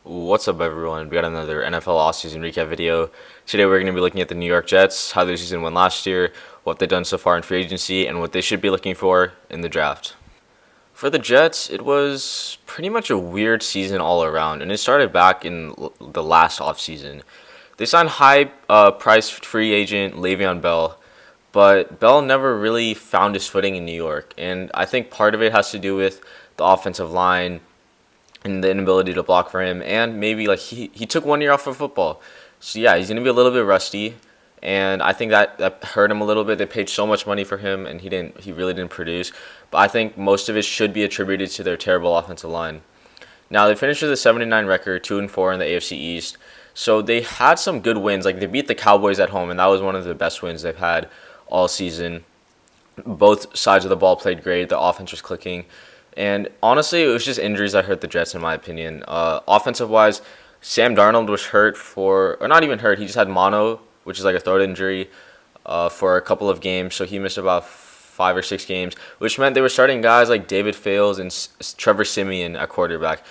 What's up, everyone? We got another NFL offseason recap video. Today, we're going to be looking at the New York Jets, how their season went last year, what they've done so far in free agency, and what they should be looking for in the draft. For the Jets, it was pretty much a weird season all around, and it started back in the last offseason. They signed high price free agent Le'Veon Bell, but Bell never really found his footing in New York, and I think part of it has to do with the offensive line and the inability to block for him, and maybe like he took 1 year off of football, so yeah, he's gonna be a little bit rusty, and I think that hurt him a little bit. They paid so much money for him, and he really didn't produce. But I think most of it should be attributed to their terrible offensive line. Now they finished with a 79 record, 2-4 in the AFC East, so they had some good wins. Like they beat the Cowboys at home, and that was one of the best wins they've had all season. Both sides of the ball played great. The offense was clicking. And honestly, it was just injuries that hurt the Jets, in my opinion. Offensive wise, Sam Darnold was hurt or not even hurt. He just had mono, which is like a throat injury, for a couple of games. So he missed about 5 or 6 games, which meant they were starting guys like David Fales and Trevor Siemian at quarterback.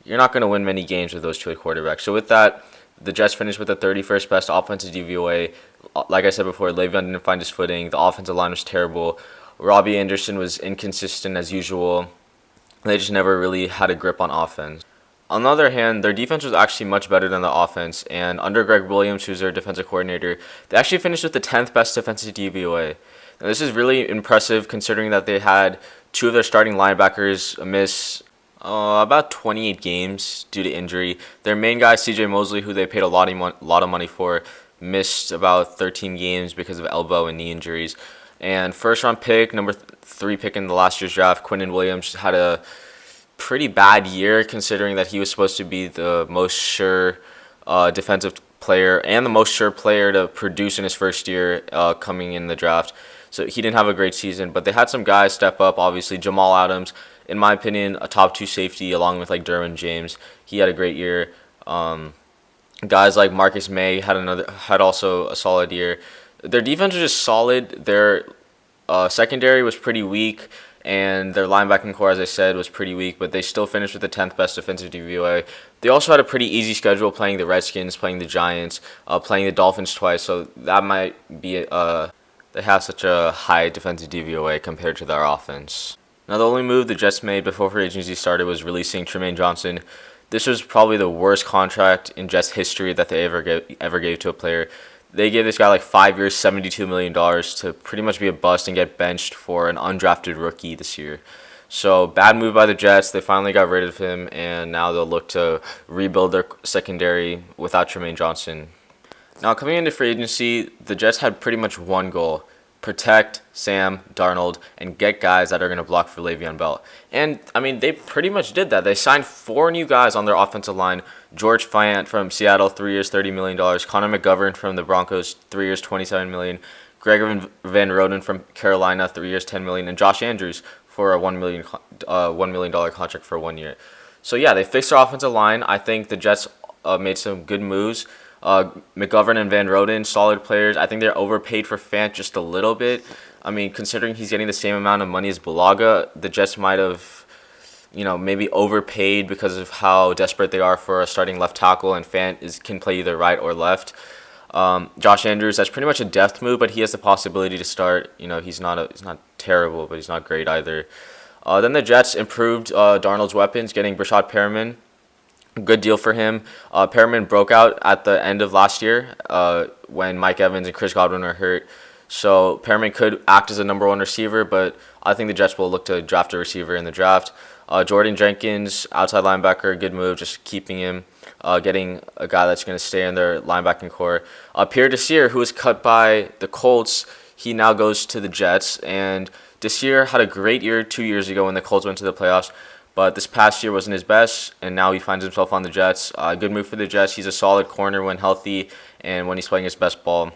You're not going to win many games with those two at quarterback. So with that, the Jets finished with the 31st best offensive DVOA. Like I said before, Le'Veon didn't find his footing. The offensive line was terrible. Robbie Anderson was inconsistent as usual. They just never really had a grip on offense. On the other hand, their defense was actually much better than the offense, and under Greg Williams, who's their defensive coordinator, they actually finished with the 10th best defensive DVOA. Now, this is really impressive considering that they had two of their starting linebackers miss about 28 games due to injury. Their main guy, C.J. Mosley, who they paid a lot of money for, missed about 13 games because of elbow and knee injuries. And first-round pick, number 3 pick in the last year's draft, Quinnen Williams, had a pretty bad year considering that he was supposed to be the most sure defensive player and the most sure player to produce in his first year coming in the draft. So he didn't have a great season, but they had some guys step up. Obviously, Jamal Adams, in my opinion, a top 2 safety along with like Derwin James. He had a great year. Guys like Marcus May had also a solid year. Their defense was just solid. Their secondary was pretty weak, and their linebacking core, as I said, was pretty weak, but they still finished with the 10th best defensive DVOA. They also had a pretty easy schedule, playing the Redskins, playing the Giants, playing the Dolphins twice, so that might be they have such a high defensive DVOA compared to their offense. Now, the only move the Jets made before free agency started was releasing Tremaine Johnson. This was probably the worst contract in Jets history that they ever gave to a player. They gave this guy like 5 years, $72 million to pretty much be a bust and get benched for an undrafted rookie this year. So bad move by the Jets. They finally got rid of him, and now they'll look to rebuild their secondary without Tremaine Johnson. Now, coming into free agency, the Jets had pretty much one goal: protect Sam Darnold and get guys that are going to block for Le'Veon Bell. And, I mean, they pretty much did that. They signed 4 new guys on their offensive line. George Fant from Seattle, 3 years, $30 million. Connor McGovern from the Broncos, 3 years, $27 million. Greg Van Roden from Carolina, 3 years, $10 million. And Josh Andrews for a $1 million contract for 1 year. So, yeah, they fixed their offensive line. I think the Jets made some good moves. McGovern and Van Roden, solid players. I think they're overpaid for Fant just a little bit. I mean, considering he's getting the same amount of money as Bulaga, the Jets might have, maybe overpaid because of how desperate they are for a starting left tackle, and Fant can play either right or left. Josh Andrews, that's pretty much a depth move, but he has the possibility to start. He's not terrible, but he's not great either. Then the Jets improved Darnold's weapons, getting Brashad Perriman. Good deal for him. Perriman broke out at the end of last year when Mike Evans and Chris Godwin were hurt. So Perriman could act as a number 1 receiver, but I think the Jets will look to draft a receiver in the draft. Jordan Jenkins, outside linebacker, good move, just keeping him, getting a guy that's going to stay in their linebacking core. Pierre Desir, who was cut by the Colts, he now goes to the Jets. And Desir had a great year 2 years ago when the Colts went to the playoffs. But this past year wasn't his best, and now he finds himself on the Jets. Good move for the Jets. He's a solid corner when healthy and when he's playing his best ball,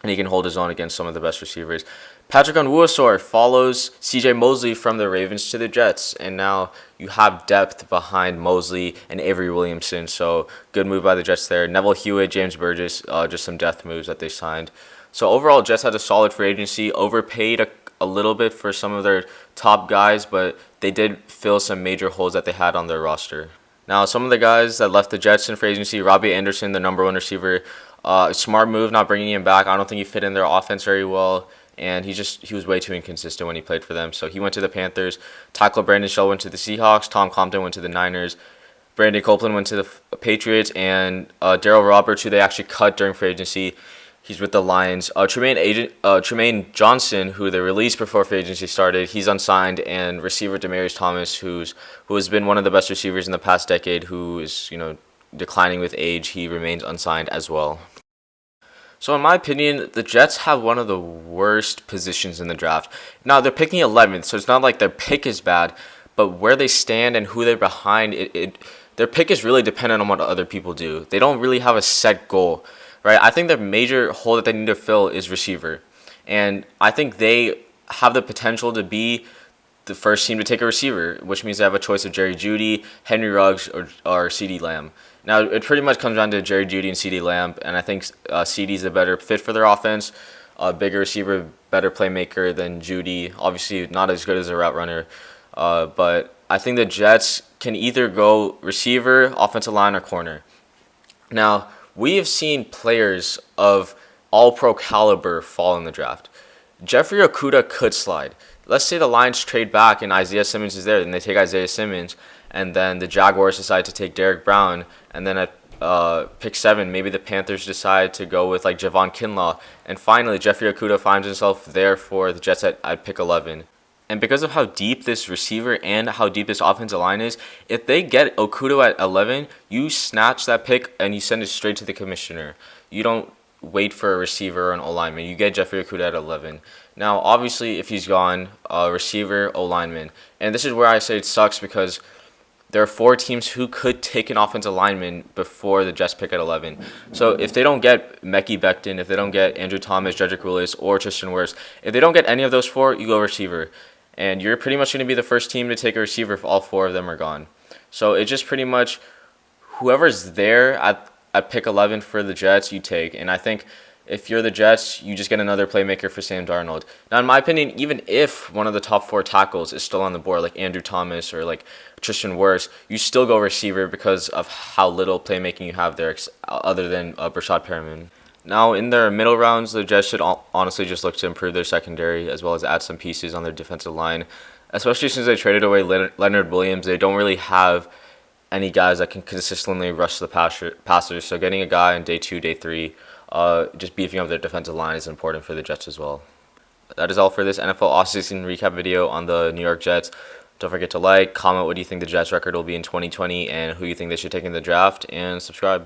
and he can hold his own against some of the best receivers. Patrick Onwuasor follows C.J. Mosley from the Ravens to the Jets, and now you have depth behind Mosley and Avery Williamson, so good move by the Jets there. Neville Hewitt, James Burgess, just some depth moves that they signed. So overall, Jets had a solid free agency, overpaid a little bit for some of their top guys, but they did fill some major holes that they had on their roster. Now, some of the guys that left the Jets in free agency, Robbie Anderson, the number one receiver, smart move not bringing him back. I don't think he fit in their offense very well, and he was way too inconsistent when he played for them. So he went to the Panthers. Tackle Brandon Shell went to the Seahawks. Tom Compton went to the Niners. Brandon Copeland went to the Patriots, and Darryl Roberts, who they actually cut during free agency, he's with the Lions. Tremaine Johnson, who they released before free agency started, he's unsigned, and receiver Demaryius Thomas, who has been one of the best receivers in the past decade, who is declining with age, he remains unsigned as well. So in my opinion, the Jets have one of the worst positions in the draft. Now they're picking 11th, so it's not like their pick is bad, but where they stand and who they're behind, their pick is really dependent on what other people do. They don't really have a set goal, right? I think the major hole that they need to fill is receiver. And I think they have the potential to be the first team to take a receiver, which means they have a choice of Jerry Jeudy, Henry Ruggs, or CeeDee Lamb. Now, it pretty much comes down to Jerry Jeudy and CeeDee Lamb, and I think CeeDee's a better fit for their offense, a bigger receiver, better playmaker than Jeudy. Obviously, not as good as a route runner, but I think the Jets can either go receiver, offensive line, or corner. Now, we have seen players of all-pro caliber fall in the draft. Jeffrey Okudah could slide. Let's say the Lions trade back and Isaiah Simmons is there, and they take Isaiah Simmons, and then the Jaguars decide to take Derek Brown, and then at pick 7, maybe the Panthers decide to go with like Javon Kinlaw, and finally Jeffrey Okudah finds himself there for the Jets at pick 11. And because of how deep this receiver and how deep this offensive line is, if they get Okudah at 11, you snatch that pick and you send it straight to the commissioner. You don't wait for a receiver or an O-lineman. You get Jeffrey Okudah at 11. Now, obviously, if he's gone, receiver, O-lineman. And this is where I say it sucks because there are 4 teams who could take an offensive lineman before the Jets pick at 11. So if they don't get Mekhi Becton, if they don't get Andrew Thomas, Jedrick Willis, or Tristan Wirfs, if they don't get any of those 4, you go receiver. And you're pretty much going to be the first team to take a receiver if all 4 of them are gone. So it's just pretty much whoever's there at pick 11 for the Jets, you take. And I think if you're the Jets, you just get another playmaker for Sam Darnold. Now, in my opinion, even if one of the top 4 tackles is still on the board, like Andrew Thomas or like Tristan Wirfs, you still go receiver because of how little playmaking you have there other than Brashad Perriman. Now, in their middle rounds, the Jets should honestly just look to improve their secondary as well as add some pieces on their defensive line, especially since they traded away Leonard Williams. They don't really have any guys that can consistently rush the passers, so getting a guy in day 2, day 3, just beefing up their defensive line is important for the Jets as well. That is all for this NFL offseason recap video on the New York Jets. Don't forget to like, comment what do you think the Jets record will be in 2020 and who you think they should take in the draft, and subscribe.